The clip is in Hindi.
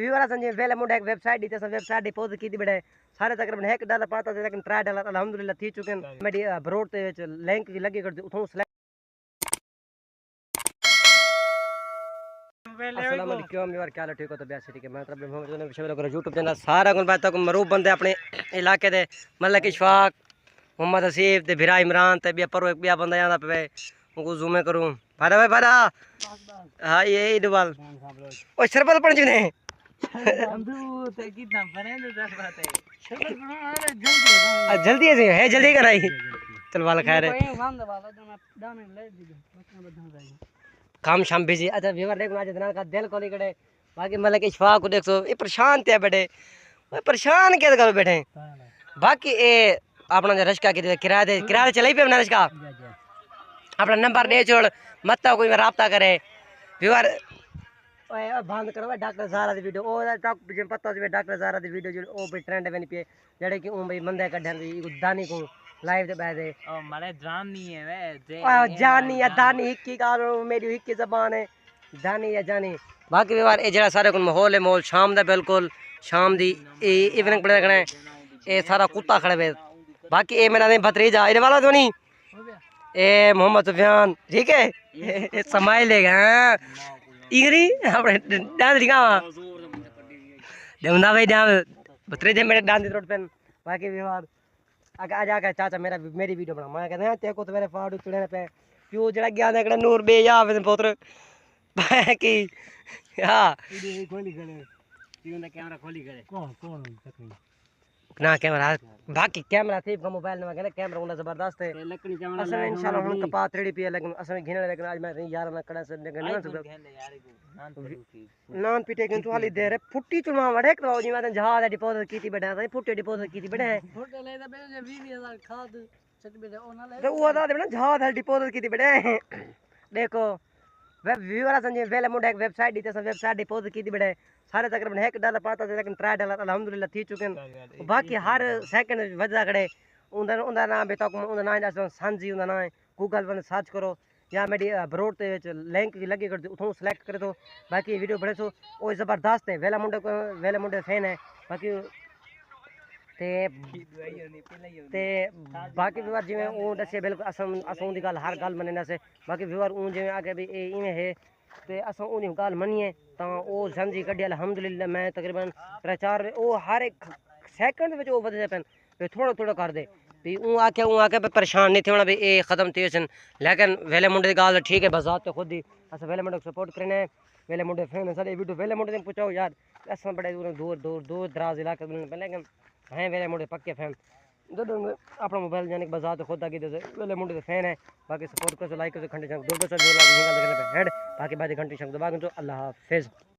व्यूअर संजे वेले मुंडे एक वेबसाइट दी तस वेबसाइट डिपॉजिट की थी बड़े सारे तकरीबन $1 पाता थे लेकिन $3 अल्हम्दुलिल्लाह थी चुके हैं मेरी ब्रोड ते विच लिंक की लगी कर उठो सेलेक्ट अस्सलाम वालेकुम व्यूअर क्या हाल ठीक हो तो बेस ठीक है मैं मतलब मोहम्मद ने शेयर करो YouTube चैनल सारा कोन बात तक मरूफ बंदे अपने इलाके दे मलक इशफाक मोहम्मद हसीफ ते भिरा इमरान ते बिया परो एक बिया बंदा आंदा पे उनको जूम करूं भाड़ा भाई भाड़ा हां ये इडवाल ओ शरबत पड़ जने अंदू ते कितना बने तो 10 बात है शरबत बना अरे जल्दी है जल्दी कराई चल वाला खैर है काम शाम बिजी अच्छा व्यूअर देखो आज दिन का दिल कोली कड़े बाकी मलक इशफाक को देखो ये परेशान थे बैठे वो परेशान क्या करो बैठे बाकी ए अपना जो रश्का की किराए चलाई पे अपना रश्का अपना नंबर दे छोड़ मत कोई में राब्ता करे व्यूअर ओए बंद करो डॉक्टर ज़ारा दी वीडियो ओ तक पता है डॉक्टर ज़ारा दी वीडियो जो ओ पे ट्रेंड बनी पे जेड़े कि ओ भाई मंदे कढन दी दानी को लाइव दे बैठे ओ मारे जान नहीं है वे ओ जानी या दानी एक ही गाल मेरी एक ही ज़बान है जानी या जानी बाकी व्यवहार ए जेड़ा सारे को माहौल है माहौल शाम दा बिल्कुल शाम दी इवनिंग पड़े रखना ए सारा कुत्ता खड़े हुए बाकी ए मेरा नहीं भतीजा इधर वाला तो नहीं ए मोहम्मद सुफियान ठीक है ए समाई लेगा इगरी अपने डांस दिखावा देवना भाई डांस भतीजे मेरे डांस रोड पे बाकी व्यवहार आगे आ जाके चाचा मेरी वीडियो बना मैं कहते हैं तेरे को तो मेरे फाड़ू चुड़ने पे क्यों जड़ा गया ने नूर बे या पुत्र की हां खोली करे ये कैमरा खोली करे कौन ना कैमरा बाकी कैमरा थी मोबाइल में कहने कैमरा उन्हें जबरदस्त है लकड़ी कैमरा असल में इंशाल्लाह हम कपा 3D पे लेकिन असल में घिने लेकिन आज मैं यार ना कड़ा से लेकिन नहीं सकता नान पीटे क्यों वाली देर फुट्टी चुमा वड़े तो जी मैं जहाज डिपॉजिट की थी बैठा था फुट्टी डिपॉजिट की थी बैठे फोटो ले दा बे 20000 खाद सच में ओ ना ले तो वो था ना जहाज डिपॉजिट की थी बैठे देखो वेब व्यूअर संजे वेले मुंडे एक वेबसाइट दी तस वेबसाइट डिपॉजिट की थी बैठे सारे तकरीबन $1 पाता थे लेकिन $3 अल्हम्दुलिल्लाह थी चुके हैं बाकी हर सेकंड वजदा खड़े उनका नाम भी तक उनका नाम दस सांझी उनका नाम गूगल पर सर्च करो या मेरी ब्रोड ते विच लिंक की लगी कर उठो सेलेक्ट करे तो बाकी वीडियो बने सो ओ जबरदस्त है वेले मुंडे फैन है बाकी ते बाकी व्यूअर जिवें ओ दसे बिल्कुल असों दी गल हर गल मनने से बाकी व्यूअर ऊ जिवें आगे भी ए इवें है ते असों ओदी गल मनिए तां ओ समझी कड्डी अल्हम्दुलिल्लाह मैं तकरीबन 3-4 ओ हर एक सेकंड विच ओ वधदे पेन ते थोड़ा थोड़ा कर दे भी ऊ आके परेशान नहीं थे होना भी ए खत्म थे सन लेकिन वेले मुंडे दी गल ठीक है बजात तो खुद ही अस वेले मुंडे सपोर्ट करने वेले मुंडे फैन सारे वीडियो वेले मुंडे पूछो यार अस बड़े दूर दराज इलाके में लेकिन हैं वेले मुंडे पक्के फैन अपना मोबाइल जाने के बाजार तो खुद आगे वेले मुंडे फैन है बाकी सपोर्ट करो लाइक करो घंटे दो 200 लाइक हेड बाकी बाद घंटे दबा दो अल्लाह हाफिज़।